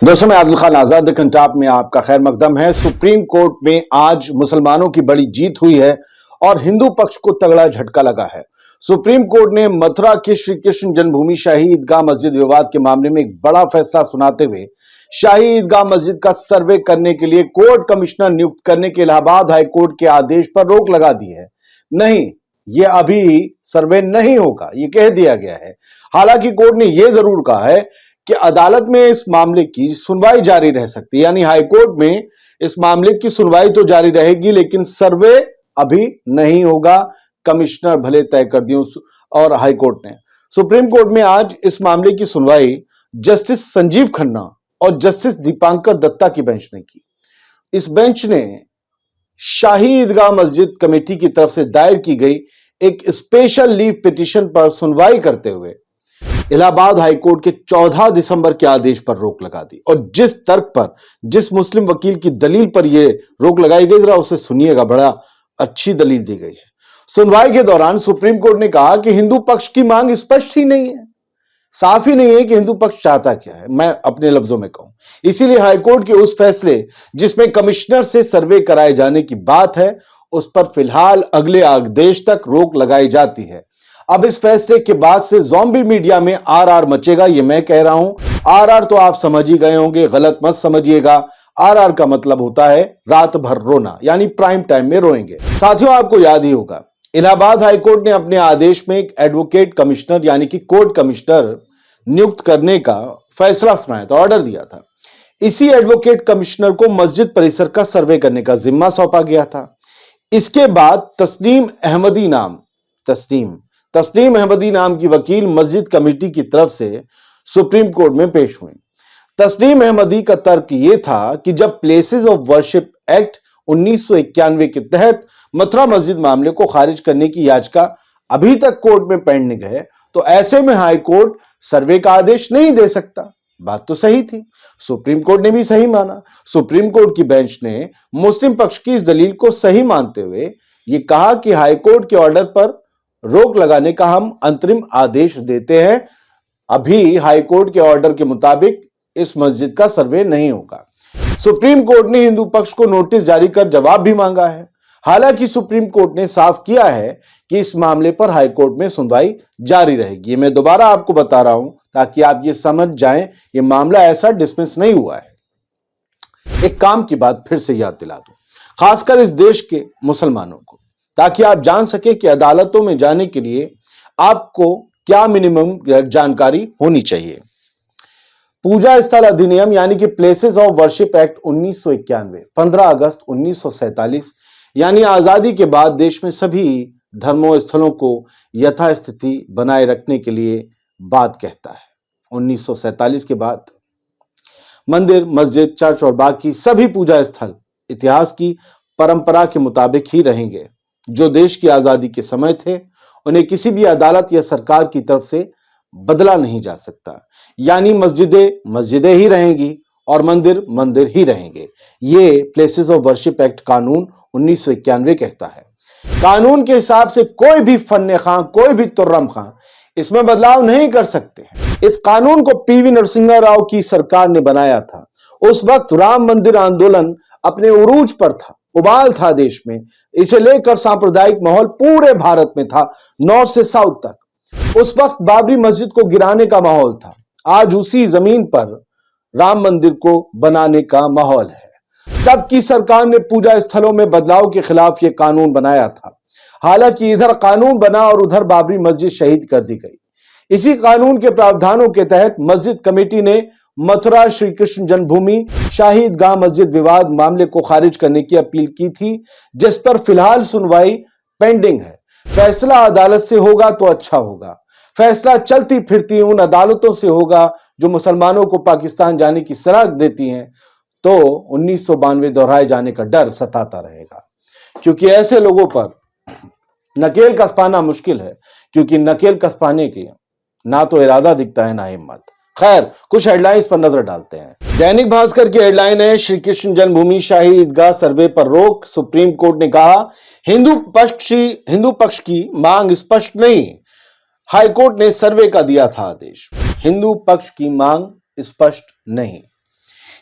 दोस्तों, मैं आदिल खान आजाद डेक्कन टॉप में आपका खैर मकदम है। सुप्रीम कोर्ट में आज मुसलमानों की बड़ी जीत हुई है और हिंदू पक्ष को तगड़ा झटका लगा है। सुप्रीम कोर्ट ने मथुरा के श्री कृष्ण जन्मभूमि शाही ईदगाह मस्जिद विवाद के मामले में एक बड़ा फैसला सुनाते हुए शाही ईदगाह मस्जिद का सर्वे करने के लिए कोर्ट कमिश्नर नियुक्त करने के इलाहाबाद हाई कोर्ट के आदेश पर रोक लगा दी है। नहीं, ये अभी सर्वे नहीं होगा, ये कह दिया गया है। हालांकि कोर्ट ने यह जरूर कहा है कि अदालत में इस मामले की सुनवाई जारी रह सकती है, यानी हाईकोर्ट में इस मामले की सुनवाई तो जारी रहेगी, लेकिन सर्वे अभी नहीं होगा। कमिश्नर भले तय कर दिए और हाईकोर्ट ने। सुप्रीम कोर्ट में आज इस मामले की सुनवाई जस्टिस संजीव खन्ना और जस्टिस दीपांकर दत्ता की बेंच ने की। इस बेंच ने शाही ईदगाह मस्जिद कमेटी की तरफ से दायर की गई एक स्पेशल लीव पिटीशन पर सुनवाई करते हुए इलाहाबाद हाईकोर्ट के 14 दिसंबर के आदेश पर रोक लगा दी। और जिस तर्क पर, जिस मुस्लिम वकील की दलील पर यह रोक लगाई गई, जरा उसे सुनिएगा। बड़ा अच्छी दलील दी गई है। सुनवाई के दौरान सुप्रीम कोर्ट ने कहा कि हिंदू पक्ष की मांग स्पष्ट ही नहीं है, साफ ही नहीं है कि हिंदू पक्ष चाहता क्या है। मैं अपने लफ्जों में कहूं, इसीलिए हाईकोर्ट के उस फैसले जिसमें कमिश्नर से सर्वे कराए जाने की बात है, उस पर फिलहाल अगले आदेश तक रोक लगाई जाती है। अब इस फैसले के बाद से ज़ॉम्बी मीडिया में आरआर मचेगा, ये मैं कह रहा हूं। आरआर तो आप समझ ही गए होंगे, गलत मत समझिएगा। आरआर का मतलब होता है रात भर रोना, यानी प्राइम टाइम में रोएंगे। साथियों, आपको याद ही होगा, इलाहाबाद हाईकोर्ट ने अपने आदेश में एक एडवोकेट कमिश्नर यानी कि कोर्ट कमिश्नर नियुक्त करने का फैसला सुनाया था, ऑर्डर दिया था। इसी एडवोकेट कमिश्नर को मस्जिद परिसर का सर्वे करने का जिम्मा सौंपा गया था। इसके बाद तस्नीम अहमदी नाम की वकील मस्जिद कमेटी की तरफ से सुप्रीम कोर्ट में पेश हुई। तस्नीम अहमदी का तर्क यह था कि जब प्लेसेस ऑफ वर्शिप एक्ट 1991 के तहत मथुरा मस्जिद मामले को खारिज करने की याचिका अभी तक कोर्ट में पेंडिंग है, तो ऐसे में हाई कोर्ट सर्वे का आदेश नहीं दे सकता। बात तो सही थी, सुप्रीम कोर्ट ने भी सही माना। सुप्रीम कोर्ट की बेंच ने मुस्लिम पक्ष की इस दलील को सही मानते हुए यह कहा कि हाई कोर्ट के ऑर्डर पर रोक लगाने का हम अंतरिम आदेश देते हैं। अभी हाई कोर्ट के ऑर्डर के मुताबिक इस मस्जिद का सर्वे नहीं होगा। सुप्रीम कोर्ट ने हिंदू पक्ष को नोटिस जारी कर जवाब भी मांगा है। हालांकि सुप्रीम कोर्ट ने साफ किया है कि इस मामले पर हाई कोर्ट में सुनवाई जारी रहेगी। मैं दोबारा आपको बता रहा हूं ताकि आप ये समझ जाएं, ये मामला ऐसा डिसमिस नहीं हुआ है। एक काम की बात फिर से याद दिला दूं, खासकर इस देश के मुसलमानों को, ताकि आप जान सके कि अदालतों में जाने के लिए आपको क्या मिनिमम जानकारी होनी चाहिए। पूजा स्थल अधिनियम यानी कि प्लेसेस ऑफ वर्शिप एक्ट 1991 15 अगस्त 1947 यानी आजादी के बाद देश में सभी धर्मों स्थलों को यथास्थिति बनाए रखने के लिए बात कहता है। 1947 के बाद मंदिर, मस्जिद, चर्च और बाकी सभी पूजा स्थल इतिहास की परंपरा के मुताबिक ही रहेंगे। जो देश की आजादी के समय थे, उन्हें किसी भी अदालत या सरकार की तरफ से बदला नहीं जा सकता। यानी मस्जिदें मस्जिदें ही रहेंगी और मंदिर मंदिर ही रहेंगे। ये प्लेसेस ऑफ वर्शिप एक्ट कानून 1991 कहता है। कानून के हिसाब से कोई भी फन्ने खां, कोई भी तुर्रम खां इसमें बदलाव नहीं कर सकते हैं। इस कानून को पीवी नरसिम्हा राव की सरकार ने बनाया था। उस वक्त राम मंदिर आंदोलन अपने उरूज पर था, उबाल था देश में। इसे लेकर सांप्रदायिक माहौल पूरे भारत में था, नॉर्थ से साउथ तक। उस वक्त बाबरी मस्जिद को गिराने का माहौल था। आज उसी जमीन पर राम मंदिर को बनाने का माहौल है। तब की सरकार ने पूजा स्थलों में बदलाव के खिलाफ यह कानून बनाया था। हालांकि इधर कानून बना और उधर बाबरी मस्जिद शहीद कर दी गई। इसी कानून के प्रावधानों के तहत मस्जिद कमेटी ने मथुरा श्री कृष्ण जन्मभूमि शाही ईदगाह मस्जिद विवाद मामले को खारिज करने की अपील की थी, जिस पर फिलहाल सुनवाई पेंडिंग है। फैसला अदालत से होगा तो अच्छा होगा। फैसला चलती फिरती उन अदालतों से होगा जो मुसलमानों को पाकिस्तान जाने की सलाह देती हैं, तो 1992 दोहराए जाने का डर सताता रहेगा। क्योंकि ऐसे लोगों पर नकेल कसपाना मुश्किल है, क्योंकि नकेल कसपाने की ना तो इरादा दिखता है ना हिम्मत। खैर, कुछ हेडलाइंस पर नजर डालते हैं। दैनिक भास्कर की हेडलाइन है, श्री कृष्ण जन्मभूमि शाही ईदगाह सर्वे पर रोक। सुप्रीम कोर्ट ने कहा हिंदू पक्ष की मांग स्पष्ट नहीं। हाईकोर्ट ने सर्वे का दिया था आदेश। हिंदू पक्ष की मांग स्पष्ट नहीं।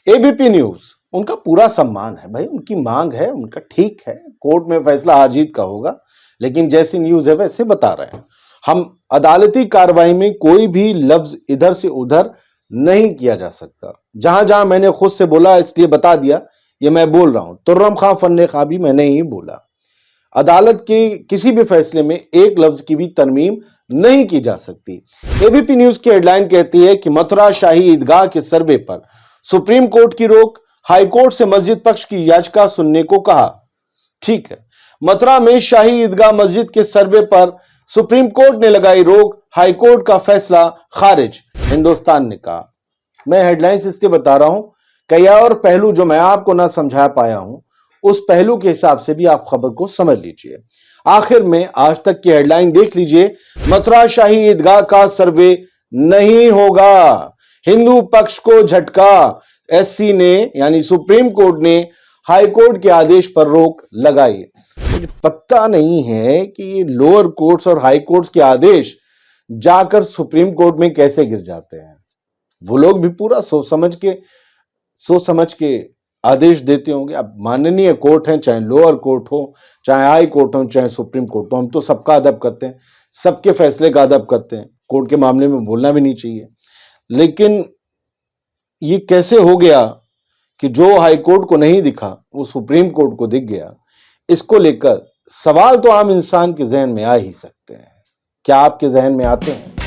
एबीपी न्यूज, उनका पूरा सम्मान है भाई, उनकी मांग है, उनका ठीक है, कोर्ट में फैसला हार जीत का होगा, लेकिन जैसी न्यूज है वैसे बता रहे हैं। हम अदालती कार्रवाई में कोई भी लफ्ज इधर से उधर नहीं किया जा सकता। जहां जहां मैंने खुद से बोला इसलिए बता दिया, ये मैं बोल रहा हूं, तुर्रम खां फन्ने खां भी मैंने ही बोला। अदालत के किसी भी फैसले में एक लफ्ज की भी तरमीम नहीं की जा सकती। एबीपी न्यूज की हेडलाइन कहती है कि मथुरा शाही ईदगाह के सर्वे पर सुप्रीम कोर्ट की रोक, हाईकोर्ट से मस्जिद पक्ष की याचिका सुनने को कहा। ठीक है, मथुरा में शाही ईदगाह मस्जिद के सर्वे पर सुप्रीम कोर्ट ने लगाई रोक, हाईकोर्ट का फैसला खारिज, हिंदुस्तान ने कहा। मैं हेडलाइंस इसलिए बता रहा हूं, कई और पहलू जो मैं आपको ना समझा पाया हूं, उस पहलू के हिसाब से भी आप खबर को समझ लीजिए। आखिर में आज तक की हेडलाइन देख लीजिए, मथुरा शाही ईदगाह का सर्वे नहीं होगा, हिंदू पक्ष को झटका, एससी ने यानी सुप्रीम कोर्ट ने हाई कोर्ट के आदेश पर रोक लगाई। मुझे पता नहीं है कि ये लोअर कोर्ट्स और हाई कोर्ट्स के आदेश जाकर सुप्रीम कोर्ट में कैसे गिर जाते हैं। वो लोग भी पूरा सोच समझ के आदेश देते होंगे। अब माननीय कोर्ट है, चाहे लोअर कोर्ट हो, चाहे हाई कोर्ट हो, चाहे सुप्रीम कोर्ट हो, हम तो सबका अदब करते हैं, सबके फैसले का अदब करते हैं, कोर्ट के मामले में बोलना भी नहीं चाहिए। लेकिन ये कैसे हो गया कि जो हाई कोर्ट को नहीं दिखा वो सुप्रीम कोर्ट को दिख गया? इसको लेकर सवाल तो आम इंसान के जहन में आ ही सकते हैं। क्या आपके जहन में आते हैं?